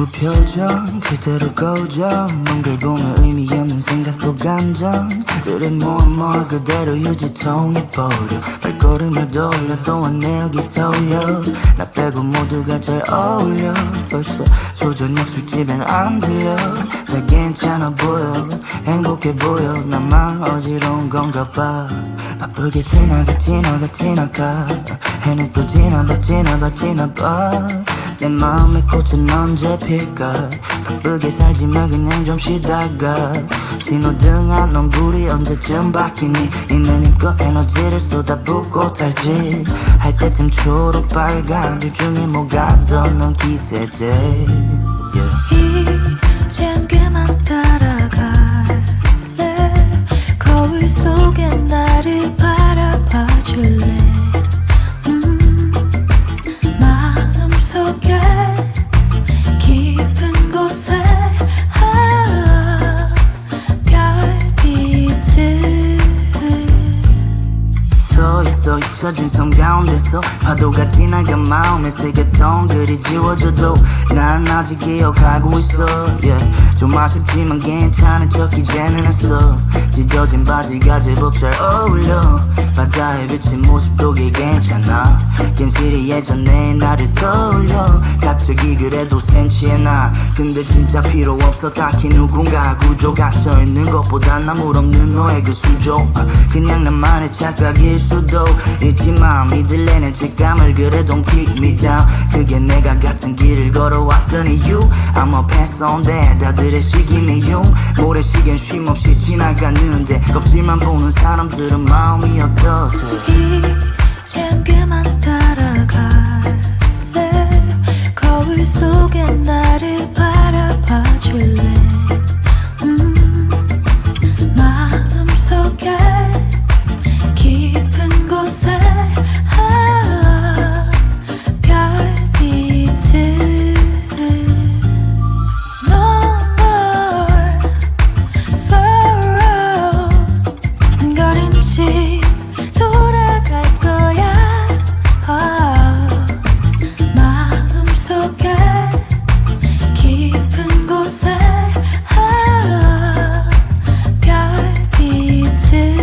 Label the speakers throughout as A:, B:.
A: 무표정 그대로 고정 뭔걸 보면 의미 없는 생각도 감정들은 more 그대로 유지통해버려 발걸음을 돌려 또한 내 여기 서울려 나 빼고 모두가 잘 어울려 벌써 조저녁 술집엔 안 들려 다 괜찮아 보여 행복해 보여 나만 어지러운 건가 봐 바쁘게 지나가 해는 또 지나봐 내 마음의 꽃은 언제 필까 바쁘게 살지만 그냥 좀 쉬다가 신호등 안넌 불이 언제쯤 바뀌니 있는 힘껏 에너지를 쏟아붓고 탈지 할 때쯤 초록 빨간 둘 중에 뭐가 더 넌 기대돼
B: 이젠 그만 따라갈래 거울 속에 나를 바라봐 줄래 마음속에 깊은 곳에 별빛을
A: 서있어 잊혀진 섬 가운데서 파도가 지나가 마음의 세계통 그리 지워져도 난 아직 기억하고 있어 좀 아쉽지만 괜찮은 척 이제는 했어 찢어진 바지가 제법 잘 어울려 바다에 비친 모습도 괜찮아 괜시리 예전에 나를 떠올려 갑자기 그래도 센치해 나 근데 진짜 필요 없어 딱히 누군가 구조 갇혀있는 것보다 나물 없는 너의 그 수조 그냥 나만의 착각일 수도 있지만 믿을래 내 직감을 그래 don't kick me down 그게 내가 같은 길을 걸어왔던 이유 I'm a pass on that 다들의 시기네 용 모래시계는 쉼없이 지나가는데 껍질만 보는 사람들은 마음이 어떻대
B: 이젠 그만 따라갈래 거울 속에 나를 바라봐 줄래 마음속에 깊은 곳에 별빛을 No more sorrow 한 걸음씩 돌아갈 거야 마음속에 깊은 곳에 별빛을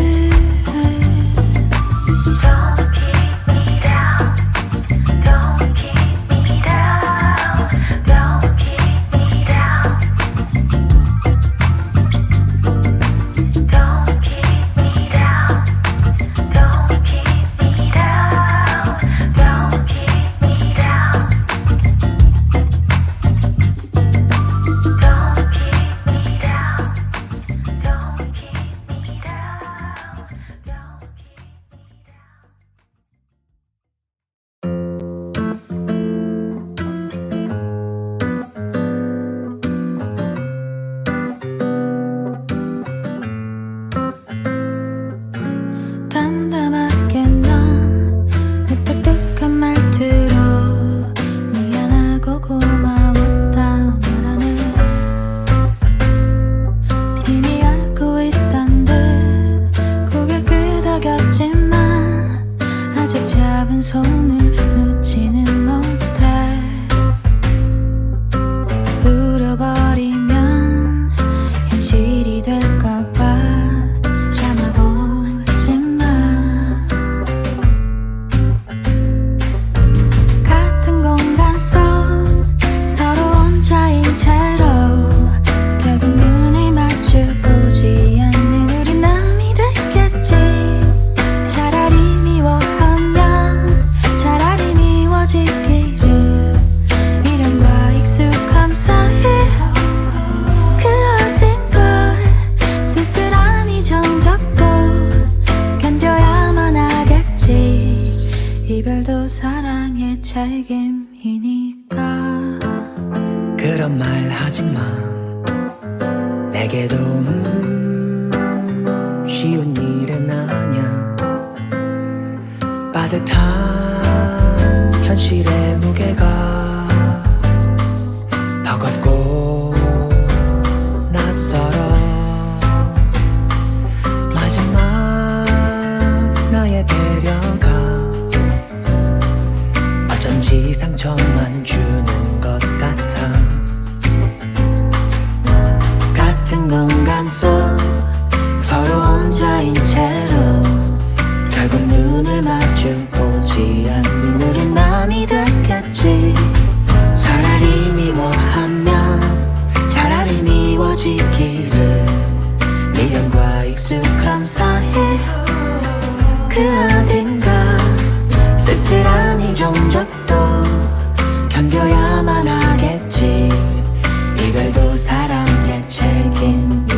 B: Don't keep me down Don't keep me down Don't keep me down Don't keep me down Don't keep me down Don't keep me down Don't keep me 담담하게 넌 무뚝뚝한 말투로 미안하고 고마웠다 말하네 이미 알고 있던 듯 고개 끄덕였지만 아직 잡은 손을 놓지는 못해 울어버리면 현실이 될까봐 참아보지만 같은 공간 속 서로 혼자인 채로 결국 눈을 마주보지 않는 우리 남이 됐겠지 차라리 미워하면 차라리 미워지기를 미련과 익숙함 사이 그 어딘 걸 쓸쓸하니 정적도 견뎌야만 하겠지 이별도 사랑의 책임이니까
C: 그런 말 하지마 내게도 쉬운 일은 아냐 빠듯한 현실의 무게가 버겁고 낯설어 마지막 나의 배려가 어쩐지 상처만 주는 것 같아 보지 않는 우린 남이 됐겠지. 차라리 미워하면 차라리 미워지기를. 미련과 익숙함 사이 그 어딘가 쓸쓸한 이 정적도 견뎌야만 하겠지. 이별도 사랑의 책임이니까.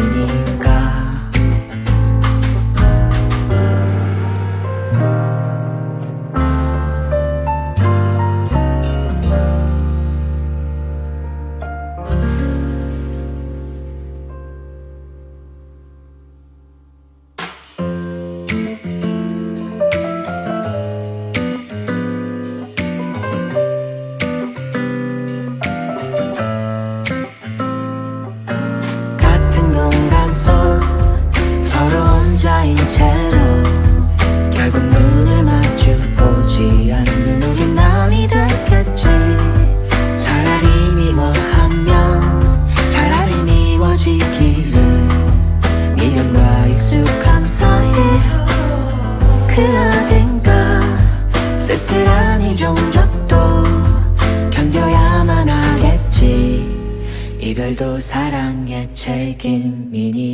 C: 혼자인 채로 결국 눈을 마주 보지 않는 우린 남이 됐겠지. 차라리 미워하면 차라리 미워지기를. 미련과 익숙함 사이 그 어딘가 쓸쓸한 이 정적도 견뎌야만 하겠지. 이별도 사랑의 책임이니까.